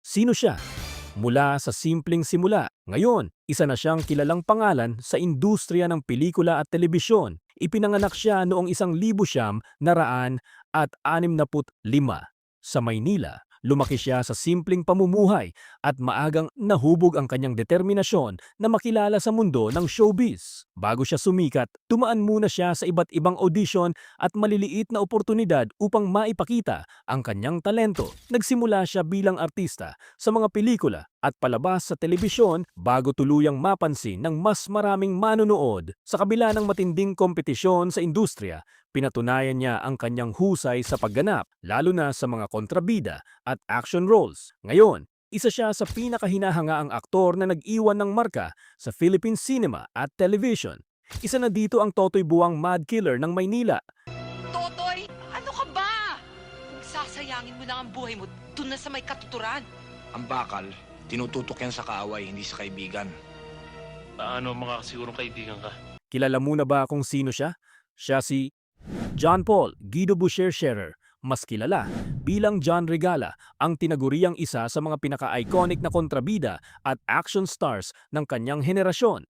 Sino siya? Mula sa simpleng simula, ngayon, isa na siyang kilalang pangalan sa industriya ng pelikula at telebisyon. Ipinanganak siya noong 1965 sa Maynila. Lumaki siya sa simpleng pamumuhay at maagang nahubog ang kanyang determinasyon na makilala sa mundo ng showbiz. Bago siya sumikat, dumaan muna siya sa iba't ibang audition at maliliit na oportunidad upang maipakita ang kanyang talento. Nagsimula siya bilang artista sa mga pelikula at palabas sa telebisyon bago tuluyang mapansin ng mas maraming manonood. Sa kabila ng matinding kompetisyon sa industriya, pinatunayan niya ang kanyang husay sa pagganap, lalo na sa mga kontrabida at action roles. Ngayon, isa siya sa pinakahinahangaang aktor na nag-iwan ng marka sa Philippine cinema at television. Isa na dito ang Totoy Buwang Mad Killer ng Maynila. Totoy, ano ka ba? Sasayangin mo na ang buhay mo dun na sa may katuturan. Ang bakal, tinututok yan sa kaaway, hindi sa kaibigan. Paano makakasigurong kaibigan ka? Kilala mo na ba kung sino siya? Siya si John Paul Guido Boucher Scherer, mas kilala bilang John Regala, ang tinaguriang isa sa mga pinaka-iconic na kontrabida at action stars ng kanyang henerasyon.